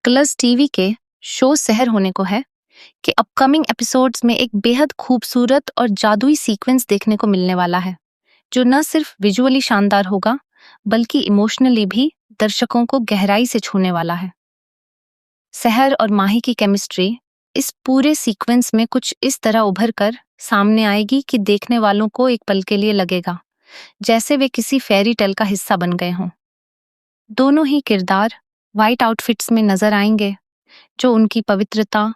Colors TV के show सहर होने को है कि अपकमिंग एपिसोड्स में एक बेहद खूबसूरत और जादुई सीक्वेंस देखने को मिलने वाला है, जो न सिर्फ विजुअली शानदार होगा बल्कि इमोशनली भी दर्शकों को गहराई से छूने वाला है। सहर और माही की केमिस्ट्री इस पूरे सीक्वेंस में कुछ इस तरह उभर कर सामने आएगी कि देखने वालों को एक पल के लिए लगेगा जैसे वे किसी फेरी टेल का हिस्सा बन गए हों। दोनों ही किरदार वाइट आउटफिट्स में नजर आएंगे, जो उनकी पवित्रता,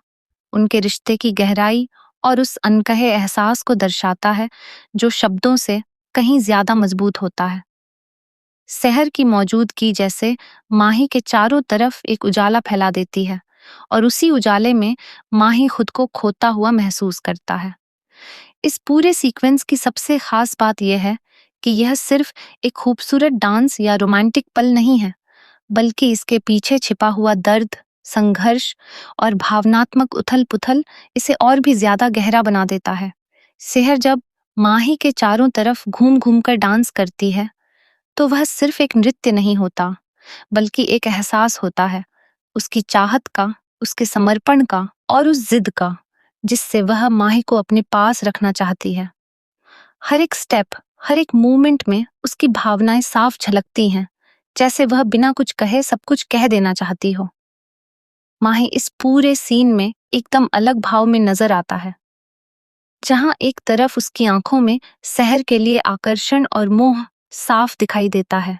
उनके रिश्ते की गहराई और उस अनकहे एहसास को दर्शाता है जो शब्दों से कहीं ज्यादा मजबूत होता है। सहर की मौजूदगी जैसे माही के चारों तरफ एक उजाला फैला देती है और उसी उजाले में माही खुद को खोता हुआ महसूस करता है। इस पूरे सीक्वेंस की सबसे खास बात यह है कि यह सिर्फ एक खूबसूरत डांस या रोमांटिक पल नहीं है, बल्कि इसके पीछे छिपा हुआ दर्द, संघर्ष और भावनात्मक उथल-पुथल इसे और भी ज्यादा गहरा बना देता है। सेहर जब माही के चारों तरफ घूम-घूम कर डांस करती है, तो वह सिर्फ एक नृत्य नहीं होता, बल्कि एक एहसास होता है, उसकी चाहत का, उसके समर्पण का और उस जिद का, जिससे वह माही को अपने पास रखना चाहती है। हर एक स्टेप, हर एक मूवमेंट में उसकी भावनाएं साफ झलकती हैं, जैसे वह बिना कुछ कहे सब कुछ कह देना चाहती हो। माही इस पूरे सीन में एकदम अलग भाव में नजर आता है, जहां एक तरफ उसकी आंखों में सहर के लिए आकर्षण और मोह साफ दिखाई देता है,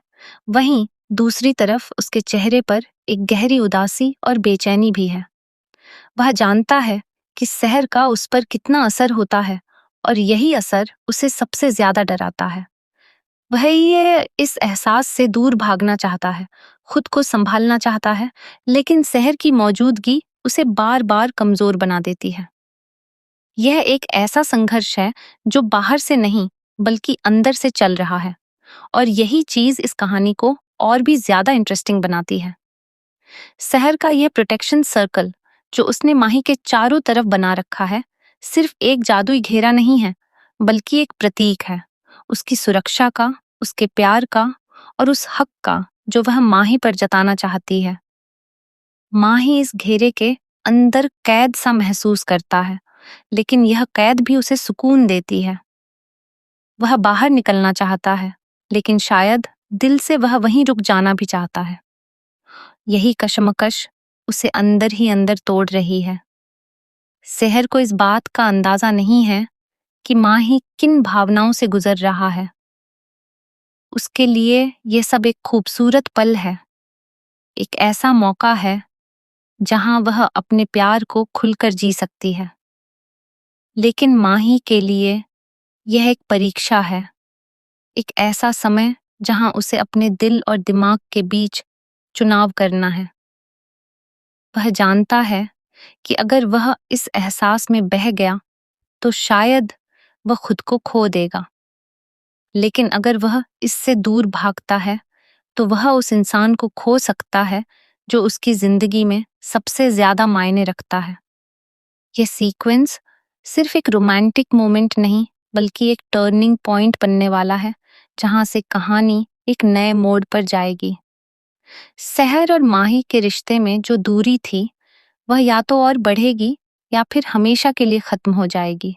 वहीं दूसरी तरफ उसके चेहरे पर एक गहरी उदासी और बेचैनी भी है। वह जानता है कि सहर का उस पर कितना असर होता है और यही असर उसे सबसे ज्यादा डराता है। वह ये इस एहसास से दूर भागना चाहता है, खुद को संभालना चाहता है, लेकिन सहर की मौजूदगी उसे बार बार कमजोर बना देती है। यह एक ऐसा संघर्ष है जो बाहर से नहीं बल्कि अंदर से चल रहा है, और यही चीज इस कहानी को और भी ज्यादा इंटरेस्टिंग बनाती है। सहर का यह प्रोटेक्शन सर्कल जो उसने माही के चारों तरफ बना रखा है, सिर्फ एक जादुई घेरा नहीं है, बल्कि एक प्रतीक है उसकी सुरक्षा का, उसके प्यार का और उस हक का जो वह माही पर जताना चाहती है। माही इस घेरे के अंदर कैद सा महसूस करता है, लेकिन यह कैद भी उसे सुकून देती है। वह बाहर निकलना चाहता है, लेकिन शायद दिल से वह वहीं रुक जाना भी चाहता है। यही कशमकश उसे अंदर ही अंदर तोड़ रही है। सहर को इस बात का अंदाजा नहीं है कि माही किन भावनाओं से गुजर रहा है। उसके लिए ये सब एक खूबसूरत पल है, एक ऐसा मौका है जहां वह अपने प्यार को खुलकर जी सकती है। लेकिन माही के लिए यह एक परीक्षा है, एक ऐसा समय जहां उसे अपने दिल और दिमाग के बीच चुनाव करना है। वह जानता है कि अगर वह इस एहसास में बह गया तो शायद वह खुद को खो देगा, लेकिन अगर वह इससे दूर भागता है तो वह उस इंसान को खो सकता है जो उसकी जिंदगी में सबसे ज्यादा मायने रखता है। यह सीक्वेंस सिर्फ एक रोमांटिक मोमेंट नहीं, बल्कि एक टर्निंग पॉइंट बनने वाला है, जहां से कहानी एक नए मोड़ पर जाएगी। सहर और माही के रिश्ते में जो दूरी थी, वह या तो और बढ़ेगी या फिर हमेशा के लिए खत्म हो जाएगी।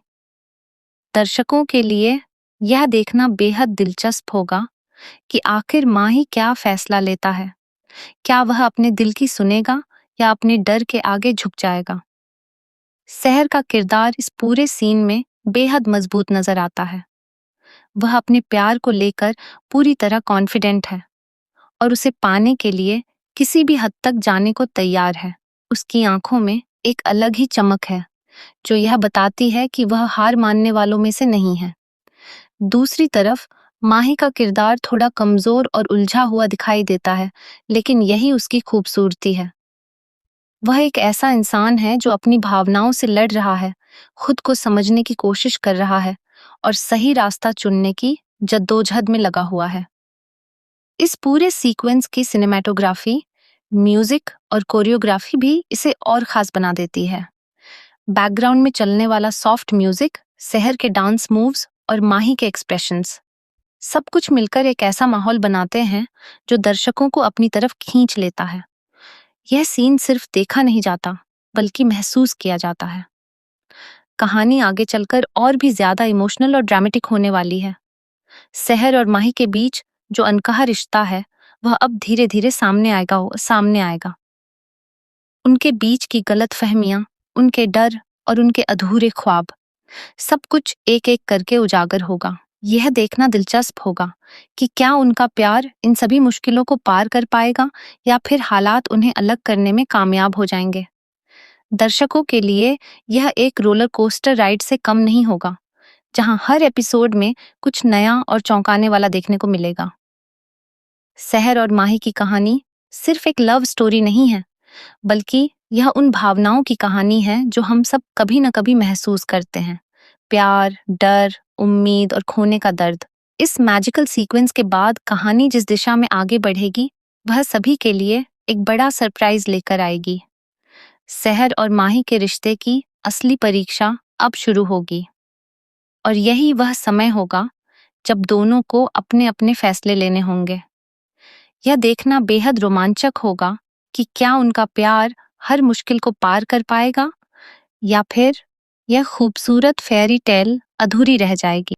दर्शकों के लिए यह देखना बेहद दिलचस्प होगा कि आखिर माही क्या फैसला लेता है। क्या वह अपने दिल की सुनेगा या अपने डर के आगे झुक जाएगा? सहर का किरदार इस पूरे सीन में बेहद मजबूत नजर आता है। वह अपने प्यार को लेकर पूरी तरह कॉन्फिडेंट है और उसे पाने के लिए किसी भी हद तक जाने को तैयार है। उसकी आंखों में एक अलग ही चमक है जो यह बताती है कि वह हार मानने वालों में से नहीं है। दूसरी तरफ माही का किरदार थोड़ा कमजोर और उलझा हुआ दिखाई देता है, लेकिन यही उसकी खूबसूरती है। वह एक ऐसा इंसान है जो अपनी भावनाओं से लड़ रहा है, खुद को समझने की कोशिश कर रहा है और सही रास्ता चुनने की जद्दोजहद में लगा हुआ है। इस पूरे सीक्वेंस की सिनेमैटोग्राफी, म्यूजिक और कोरियोग्राफी भी इसे और खास बना देती है। बैकग्राउंड में चलने वाला सॉफ्ट म्यूजिक, सहर के डांस मूव्स और माही के एक्सप्रेशंस, सब कुछ मिलकर एक ऐसा माहौल बनाते हैं जो दर्शकों को अपनी तरफ खींच लेता है। यह सीन सिर्फ देखा नहीं जाता, बल्कि महसूस किया जाता है। कहानी आगे चलकर और भी ज्यादा इमोशनल और ड्रामेटिक होने वाली है। सहर और माही के बीच जो अनकहा रिश्ता है, वह अब धीरे धीरे सामने आएगा। उनके बीच की गलतफहमियां, उनके डर और उनके अधूरे ख्वाब, सब कुछ एक एक करके उजागर होगा। यह देखना दिलचस्प होगा कि क्या उनका प्यार इन सभी मुश्किलों को पार कर पाएगा या फिर हालात उन्हें अलग करने में कामयाब हो जाएंगे। दर्शकों के लिए यह एक रोलर कोस्टर राइड से कम नहीं होगा, जहां हर एपिसोड में कुछ नया और चौंकाने वाला देखने को मिलेगा। सहर और माही की कहानी सिर्फ एक लव स्टोरी नहीं है, बल्कि यह उन भावनाओं की कहानी है जो हम सब कभी न कभी महसूस करते हैं। प्यार, डर, उम्मीद और खोने का दर्द। इस मैजिकल सीक्वेंस के बाद कहानी जिस दिशा में आगे बढ़ेगी, वह सभी के लिए एक बड़ा सरप्राइज लेकर आएगी। सहर और माही के रिश्ते की असली परीक्षा अब शुरू होगी, और यही वह समय होगा जब दोनों को अपने अपने फैसले लेने होंगे। यह देखना बेहद रोमांचक होगा कि क्या उनका प्यार हर मुश्किल को पार कर पाएगा या फिर यह खूबसूरत फेयरी टेल अधूरी रह जाएगी।